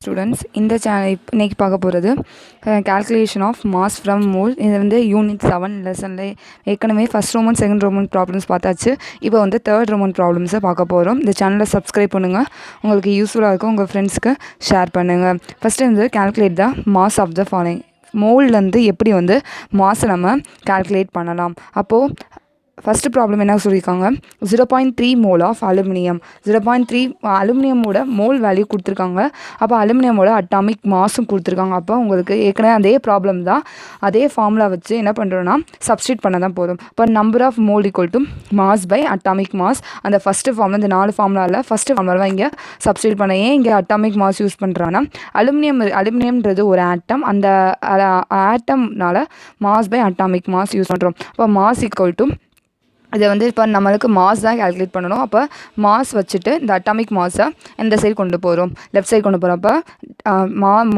Students இந்த channel இன்றைக்கி பார்க்க போகிறது calculation of mass from mole. இது வந்து யூனிட் 7 லெசனில் ஏற்கனவே first Roman second Roman problems பார்த்தாச்சு. இப்போ வந்து தேர்ட் ரோமன் ப்ராப்ளம்ஸை பார்க்க போகிறோம். இந்த சேனலை சப்ஸ்கிரைப் பண்ணுங்கள், உங்களுக்கு யூஸ்ஃபுல்லாக இருக்கும், உங்கள் ஃப்ரெண்ட்ஸ்க்கு ஷேர் பண்ணுங்கள். ஃபஸ்ட்டு வந்து calculate the mass of the following. மோல்லேருந்து எப்படி வந்து மாஸை நம்ம calculate பண்ணலாம். அப்போது ஃபஸ்ட்டு ப்ராப்ளம் என்ன சொல்லியிருக்காங்க, 0.3 மோல் ஆஃப் அலுமினியம். 0.3 அலுமினியமோட மோல் வேல்யூ கொடுத்துருக்காங்க. அப்போ அலுமினியமோட அட்டாமிக் மாஸும் கொடுத்துருக்காங்க. அப்போ உங்களுக்கு ஏற்கனவே அதே ப்ராப்ளம் தான், அதே ஃபார்முலா வச்சு என்ன பண்ணுறோன்னா சப்ஸ்டியூட் பண்ண தான் போதும். இப்போ number of mole equal to mass by atomic mass. அந்த ஃபஸ்ட்டு ஃபார்முலா, இந்த 4 ஃபார்முலாவில் ஃபஸ்ட்டு ஃபார்முலாவை இங்கே சப்ஸ்டியூட் பண்ண. ஏன் இங்கே அட்டாமிக் மாஸ் யூஸ் பண்ணுறாங்கன்னா, அலுமினியம்ன்றது ஒரு ஆட்டம், அந்த ஆட்டம்னால mass by atomic mass use பண்ணுறோம். இப்போ மாஸ் ஈக்குவல் டு இதை வந்து இப்போ நம்மளுக்கு மாஸ் தான் கால்குலேட் பண்ணணும். அப்போ மாஸ் வச்சுட்டு இந்த அட்டாமிக் மாஸை இந்த சைடு கொண்டு போகிறோம், லெஃப்ட் சைடு கொண்டு போகிறோம். அப்போ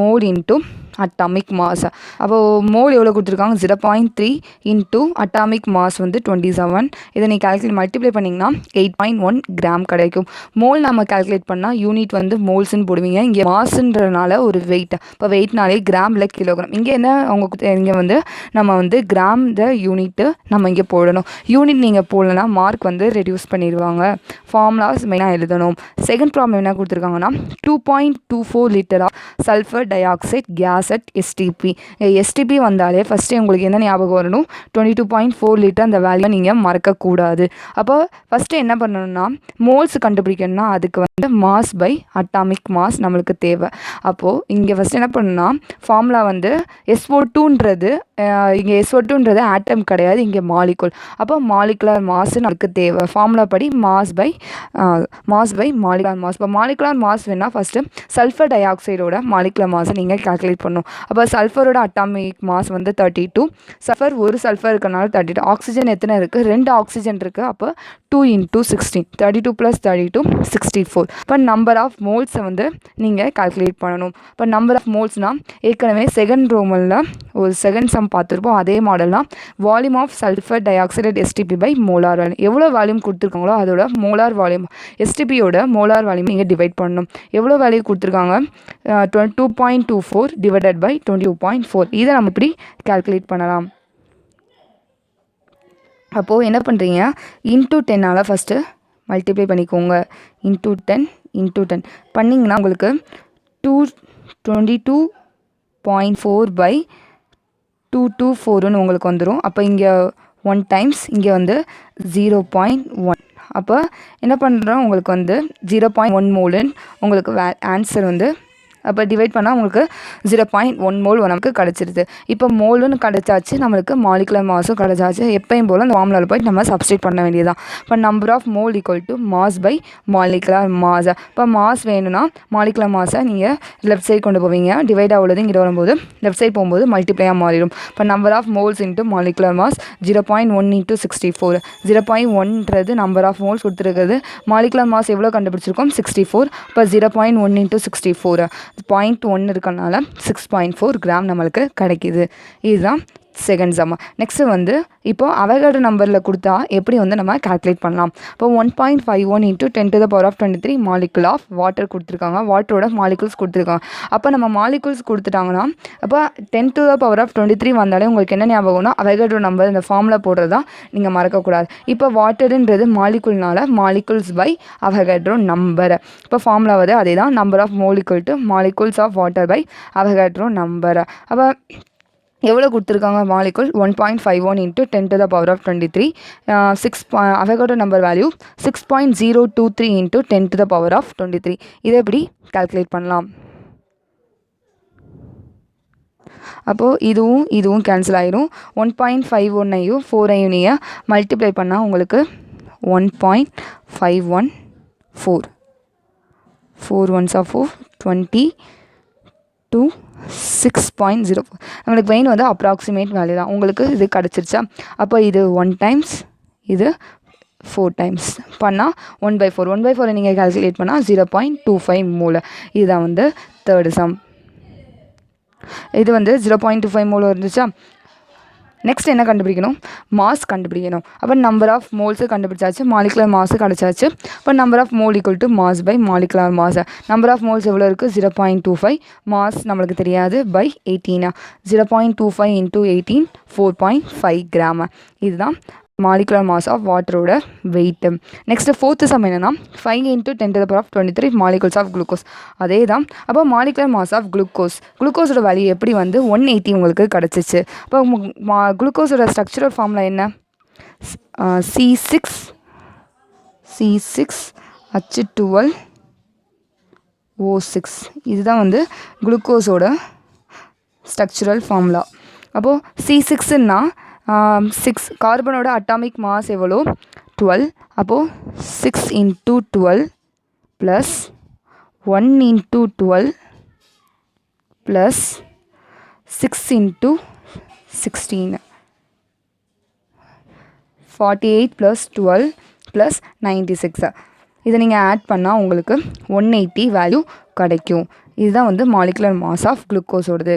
மோல் இன்ட்டு அட்டாமிக் மாஸ். அப்போது மோல் எவ்வளோ கொடுத்துருக்காங்க, 0.3 இன்ட்டு அட்டாமிக் மாஸ் வந்து 27. இதை நீ கால்குலேட் மல்டிப்ளை பண்ணிங்கன்னா 8.1 கிராம் கிடைக்கும். மோல் நம்ம கால்குலேட் பண்ணால் யூனிட் வந்து மோல்ஸ்ன்னு போடுவீங்க. இங்கே மாசுன்றனால ஒரு வெயிட், இப்போ வெயிட்னாலே கிராமில் கிலோகிராம். இங்கே என்ன அவங்க இங்கே வந்து நம்ம வந்து கிராம் த யூனிட்டு நம்ம இங்கே போடணும். யூனிட் நீங்கள் போடலன்னா மார்க் வந்து ரெடியூஸ் பண்ணிடுவாங்க. ஃபார்முலாஸ் மெயினாக எழுதணும். செகண்ட் ப்ராப்ளம் என்ன கொடுத்துருக்காங்கன்னா, 2.24 litre of sulphur dioxide gas at STP. STP வந்தாலே ஃபஸ்ட்டு உங்களுக்கு என்ன ஞாபகம் வரணும், 22.4 லிட்டர். அந்த வேல்யூ நீங்கள் மறக்கக்கூடாது. அப்போ ஃபஸ்ட்டு என்ன பண்ணணும்னா, மோல்ஸ் கண்டுபிடிக்கணும்னா அதுக்கு வந்து மாஸ் பை அட்டாமிக் மாஸ் நம்மளுக்கு தேவை. அப்போது இங்கே ஃபஸ்ட்டு என்ன பண்ணணும்னா, ஃபார்முலா வந்து SO2ன்றது இங்கே SO2ன்றது ஆட்டம் கிடையாது, இங்கே மாலிகுல். அப்போ மாலிகுலர் மாஸ் நமக்கு தேவை. ஃபார்முலா படி மாஸ் பை மாலிகுலர் மாஸ். இப்போ மாலிகுலர் மாஸ் வேணால் ஃபஸ்ட்டு சல்ஃபர் டை ஆக்சைடோட மாலிகுலர் மாஸை நீங்கள் கால்குலேட் பண்ணணும். அப்போ சல்ஃபரோட அட்டாமிக் மாஸ் வந்து 32. சல்ஃபர் ஒரு சல்ஃபர் இருக்கனால 32. ஆக்சிஜன் எத்தனை இருக்குது, 2 ஆக்சிஜன் இருக்குது. அப்போ 2 × 16, 32 + 32 64. இப்போ நம்பர் ஆஃப் மோல்ஸை வந்து நீங்கள் கால்குலேட் பண்ணணும். இப்போ நம்பர் ஆஃப் மோல்ஸ்னால் ஏற்கனவே செகண்ட் ரோமனில் ஒரு செகண்ட் சம் பார்த்துருப்போம், அதே மாடல்னால் volume of sulphur dioxide STP by molar volume. எவ்வளோ வால்யூம் கொடுத்துருக்காங்களோ அதோட மோலார் வால்யூம், STPயோட மோலார் வால்யூம் நீங்கள் டிவைட் பண்ணணும். எவ்வளோ வேல்யூ கொடுத்துருக்காங்க, 2.24 டிவைடட் பை 22.4. இதை நம்ம இப்படி கால்குலேட் பண்ணலாம். அப்போது என்ன பண்ணுறீங்க, இன்ட்டு 10ஆல் ஃபஸ்ட்டு மல்டிப்ளை பண்ணிக்கோங்க. இன்ட்டு 10 பண்ணிங்கன்னா உங்களுக்கு 22.4 பை 224ன்னு உங்களுக்கு வந்துடும். அப்போ இங்கே 1 டைம்ஸ், இங்கே வந்து 0.1. அப்போ என்ன பண்ணுறோம், உங்களுக்கு வந்து 0.1 மோலுன்னு உங்களுக்கு ஆன்சர் வந்து அப்போ டிவைட் பண்ணால் உங்களுக்கு 0.1 மோல் நமக்கு கிடச்சிருது. இப்போ மோலுன்னு கிடச்சாச்சு, நம்மளுக்கு மாலிகுலர் மாஸும் கிடச்சாச்சு. எப்பயும் போல் அந்த ஃபார்முலாவில் போய் நம்ம சப்ஸ்டியூட் பண்ண வேண்டியதான். இப்போ number of mole equal to mass by molecular mass. இப்போ மாஸ் வேணும்னா மாலிகுலர் மாஸை நீங்கள் லெஃப்ட் சைடு கொண்டு போவீங்க, டிவைட் ஆகுது இங்கே வரும்போது லெஃப்ட் சைடு போகும்போது மல்டிப்ளையாக மாறிடும். இப்போ number of moles into molecular mass 0.1 × 64. 0.1ன்றது நம்பர் ஆஃப் மோல்ஸ் கொடுத்துருக்குது. மாலிகுலர் மாஸ் எவ்வளோ கண்டுபிடிச்சிருக்கோம், 64. இப்போ 0.1 × 64 0.1 இருக்கனால 6.4 கிராம் நம்மளுக்கு கிடைக்கிது. இதுதான் செகண்ட் சம். நெக்ஸ்ட்டு வந்து இப்போது அவகேட்ரோ நம்பரில் கொடுத்தா எப்படி வந்து நம்ம கால்குலேட் பண்ணலாம். இப்போ 1.51 × 10⁻23 மாலிகுல் ஆஃப் வாட்டர் கொடுத்துருக்காங்க. வாட்டரோட மாலிகுல்ஸ் கொடுத்துருக்காங்க. அப்போ நம்ம மாலிகுல்ஸ் கொடுத்துட்டாங்கன்னா அப்போ 10⁻23 வந்தாலே உங்களுக்கு என்ன ஞாபகம்னா அவகேட்ரோ நம்பர், இந்த ஃபார்முலா போடுறதா நீங்கள் மறக்கக்கூடாது. இப்போ வாட்டருன்றது மாலிகுல்னால மாலிகுல்ஸ் பை அவகேட்ரோ நம்பர். இப்போ ஃபார்முலா வந்து அதே தான், number of mole equal to molecules of water by Avogadro number. அப்போ எவ்வளோ கொடுத்துருக்காங்க, மாலிகுல் 1.51 × 10⁻23 அவகேட்ரோ நம்பர் வேல்யூ 6.023 × 10⁻23. இதை எப்படி கால்குலேட் பண்ணலாம். அப்போது இதுவும் கேன்சல் ஆகிடும். 1.51ஐயும் 4ஐயும் நீங்கள் மல்டிப்ளை பண்ணால் உங்களுக்கு 1.514 4 1s are 4 22 6.04. நம்மளுக்கு மெயின் வந்து அப்ராக்சிமேட் வேல்யூ தான். உங்களுக்கு இது கிடச்சிருச்சா. அப்போ இது 1 டைம்ஸ், இது 4 டைம்ஸ் பண்ணால் 1/4. 1/4 நீங்கள் கால்குலேட் பண்ணால் 0.25 மோல். இதுதான் வந்து தேர்டு சம். இது வந்து 0.25 மோல் இருந்துச்சா. நெக்ஸ்ட் என்ன கண்டுபிடிக்கணும்? மாஸ் கண்டுபிடிக்கணும். அப்போ நம்பர் ஆஃப் மோல்ஸு கண்டுபிடிச்சாச்சு, மாலிகுலர் மாஸு கிடச்சாச்சு. இப்போ number of mole equal to mass by molecular mass. Number of moles எவ்வளோ இருக்குது? 0.25. மாஸ் நம்மளுக்கு தெரியாது, பை 18. 0.25 into 18 4.5 gram. இதுதான் மாலிகுலர் மாஸ் ஆஃப் வாட்டரோட வெயிட்டு. நெக்ஸ்ட்டு ஃபோர்த்து சம் என்னென்னா 5 இன்ட்டு 10⁻23 மாலிகுல்ஸ் ஆஃப் குளுக்கோஸ். அதே தான். அப்போ மாலிகுலர் மாஸ் ஆஃப் குளுக்கோஸோட வேல்யூ எப்படி வந்து 180 உங்களுக்கு கிடச்சிச்சு. அப்போ குளுக்கோஸோட ஸ்ட்ரக்சரல் ஃபார்முலா என்ன? C6H12O6. இதுதான் வந்து குளுக்கோஸோட ஸ்ட்ரக்சரல் ஃபார்முலா. அப்போது C6ன்னா 6 கார்பனோட அட்டாமிக் மாஸ் எவ்வளோ? 12. அப்போது 6 into 12 plus 1 into 12 plus 6 into 16 48 plus 12 plus 96. இதை நீங்கள் ஆட் பண்ணால் உங்களுக்கு 180 வேல்யூ கிடைக்கும். இதுதான் வந்து மாலிகுலர் மாஸ் ஆஃப் குளுக்கோஸோடது.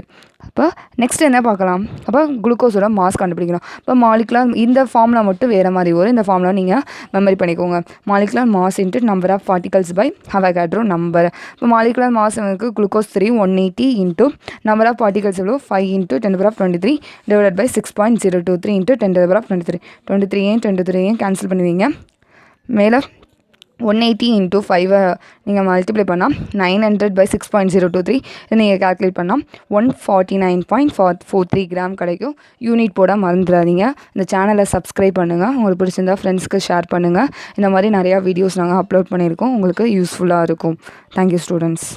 அப்போ நெக்ஸ்ட் என்ன பார்க்கலாம்? அப்போ குளுக்கோஸோட மாஸ் கண்டுபிடிக்கணும். இப்போ மாலிகுலர் இந்த ஃபார்முலா மட்டும் வேறு மாதிரி வரும். இந்த ஃபார்முலா நீங்கள் மெமரி பண்ணிக்கோங்க. Molecular mass into number of particles by Avogadro number. இப்போ மாலிகுலர் மாஸ் எனக்கு glucose 3 180 into number of particles எவ்வளோ 5 into 10⁻23 divided by 6.023 into 10⁻23. 23 cancel பண்ணுவீங்க. மேலே 180 இன்ட்டு 5 நீங்கள் மல்டிப்ளை பண்ணால் 900/6.023. இதை நீங்கள் கால்குலேட் பண்ணால் 149.43 கிராம் கிடைக்கும். யூனிட் போட மறந்துடாதீங்க. இந்த சேனலை சப்ஸ்கிரைப் பண்ணுங்கள். உங்களுக்கு பிடிச்சிருந்தா ஃப்ரெண்ட்ஸ்க்கு ஷேர் பண்ணுங்கள். இந்த மாதிரி நிறையா வீடியோஸ் நாங்கள் அப்லோட் பண்ணியிருக்கோம். உங்களுக்கு யூஸ்ஃபுல்லாக இருக்கும். Thank you students.